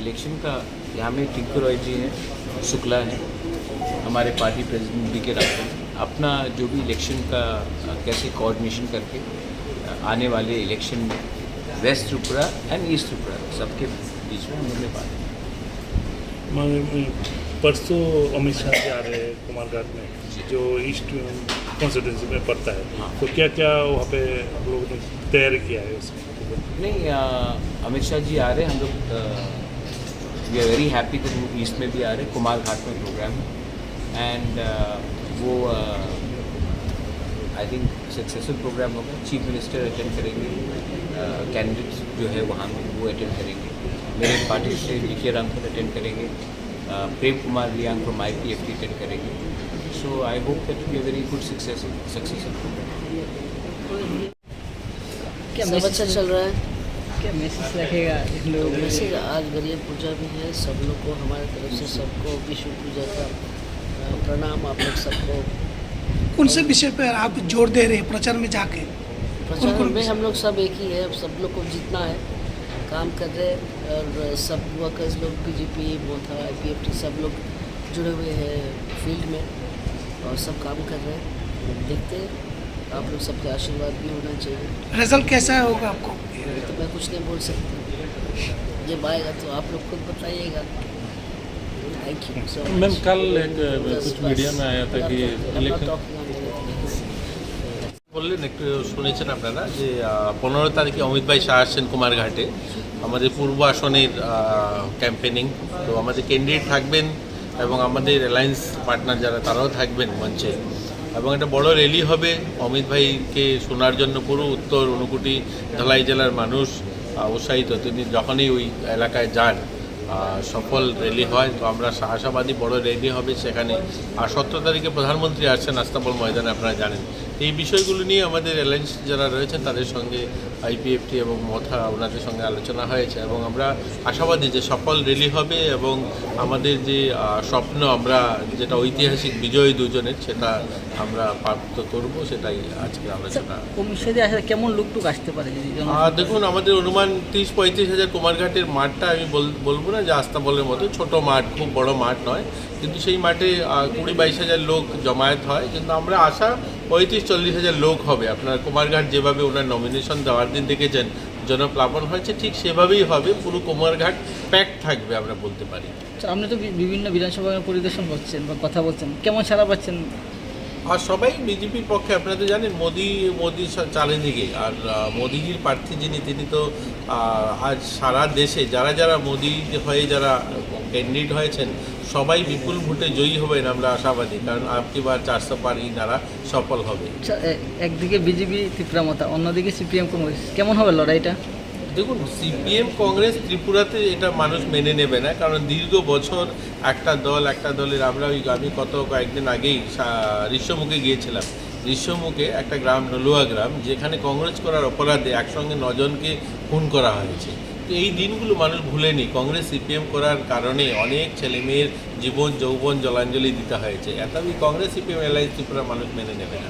Election का यहाँ में टिंकू रॉय जी हैं, शुक्ला हैं, हमारे पार्टी प्रेसिडेंट बी के रावल, अपना जो भी इलेक्शन का कैसे कोऑर्डिनेशन करके आने वाले इलेक्शन में West Tripura and East Tripura सबके बीच में उन्होंने बात परसों अमित शाह जी आ रहे हैं कुमारघाट में, जो ईस्ट कॉन्स्टिट्यूंसी में पड़ता है। हाँ। तो क्या क्या वहाँ पे हम लोगों ने तैयारी किया है उसमें? नहीं, अमित शाह जी आ रहे हैं, हम लोग वी आर वेरी हैप्पी कि वो ईस्ट में भी आ रहे हैं, कुमारघाट में प्रोग्राम है एंड वो आई थिंक सक्सेसफुल प्रोग्राम होगा। चीफ मिनिस्टर अटेंड करेंगे, कैंडिडेट्स जो है वहाँ में वो अटेंड करेंगे, मेरे पार्टी से डी के रामपुर अटेंड करेंगे, Prem Kumar Liang from IPFT attend करेंगे। So I hope that be a very good successful programme. क्या सब अच्छा चल रहा है? क्या मैसेज रखेगा इन लोगों को? मैसेज आज गणेश पूजा भी है, सब लोग को हमारे तरफ से सबको विश्व पूजा का प्रणाम। आप लोग सबको कौन से विषय पर आप जोर दे रहे हैं प्रचार में जाके? प्रचार में हम लोग सब एक ही है, सब लोग को जितना है काम कर रहे हैं और सब वर्कर्स लोग BJP, मोथा, IPFT सब लोग जुड़े हुए हैं फील्ड में और सब काम कर रहे हैं। देखते हैं, आप लोग सबके आशीर्वाद भी होना चाहिए। रिजल्ट कैसा होगा आपको? तो मैं कुछ नहीं बोल सकता, जब आएगा तो आप लोग खुद बताइएगा। Thank you so much. Ma'am कल कुछ मीडिया में आया था कि বললেন একটু শুনেছেন আপনারা যে 15 তারিখে অমিত ভাই শাহ আসছেন কুমারঘাটে আমাদের পূর্ব আসনের ক্যাম্পেনিং। তো আমাদের ক্যান্ডিডেট থাকবেন এবং আমাদের অ্যালায়েন্স পার্টনার যারা তারাও থাকবেন মঞ্চে, এবং একটা বড় র্যালি হবে। অমিত ভাইকে শোনার জন্য পুরো উত্তর ঊনকোটি ধলাই জেলার মানুষ উৎসাহিত, তিনি যখনই ওই এলাকায় যান সফল র্যালি হয়। তো আমরা আশাবাদী বড় র্যালি হবে সেখানে। আর 17 তারিখে প্রধানমন্ত্রী আসছেন আস্তাবল ময়দানে, আপনারা জানেন। এই বিষয়গুলো নিয়ে আমাদের অ্যালায়েন্স যারা রয়েছেন তাদের সঙ্গে IPFT এবং মথা ওনাদের সঙ্গে আলোচনা হয়েছে, এবং আমরা আশাবাদী যে সফল র্যালি হবে এবং আমাদের যে স্বপ্ন, আমরা যেটা ঐতিহাসিক বিজয় দুজনের, সেটা আমরা প্রাপ্ত করব, সেটাই আজকে আলোচনা। কমিশনে আসলে কেমন লুকটুক আসতে পারে? দেখুন, আমাদের অনুমান 30-35 হাজার কুমারঘাটের মাঠটা আমি বলবো না যে আস্তাবলের মতো ছোট মাঠ, খুব বড় মাঠ নয়, কিন্তু সেই মাঠে 20-22 হাজার লোক জমায়েত হয়। কিন্তু আমরা আশা 35-40 হাজার লোক হবে। আপনার কুমারঘাট যেভাবে ওনার নমিনেশন দেওয়ার দিন দেখেছেন জনপ্লাবন হয়েছে, ঠিক সেভাবেই হবে। পুরো কুমারঘাট প্যাক থাকবে আমরা বলতে পারি। আপনি তো বিভিন্ন বিধানসভা পরিদর্শন করছেন বা কথা বলছেন, কেমন সাড়া পাচ্ছেন? আর সবাই বিজেপির পক্ষে, আপনারা তো জানেন মোদি চারিদিকে। আর মোদিজির প্রার্থী যিনি, তিনি তো আজ সারা দেশে যারা যারা মোদি হয়ে যারা ক্যান্ডিডেট হয়েছেন সবাই বিপুল ভোটে জয়ী হবেন আমরা আশাবাদী, কারণ আপনি বার 400 পার ইনারা সফল হবে। একদিকে বিজেপি ত্রিপুরা মতা, অন্যদিকে CPM কংগ্রেস, কেমন হবে লড়াইটা? দেখুন, CPM কংগ্রেস ত্রিপুরাতে এটা মানুষ মেনে নেবে না, কারণ দীর্ঘ বছর একটা দলের আমি কয়েকদিন আগেই ঋষ্যমুখে গিয়েছিলাম। ঋষ্যমুখে একটা গ্রাম, নলুয়া গ্রাম, যেখানে কংগ্রেস করার অপরাধে একসঙ্গে 9 জনকে খুন করা হয়েছে। তো এই দিনগুলো মানুষ ভুলেনি। কংগ্রেস CPM করার কারণে অনেক ছেলেমেয়ের জীবন যৌবন জলাঞ্জলি দিতে হয়েছে। এতই কংগ্রেস CPM অ্যালায়েন্স ত্রিপুরা মানুষ মেনে নেবে না।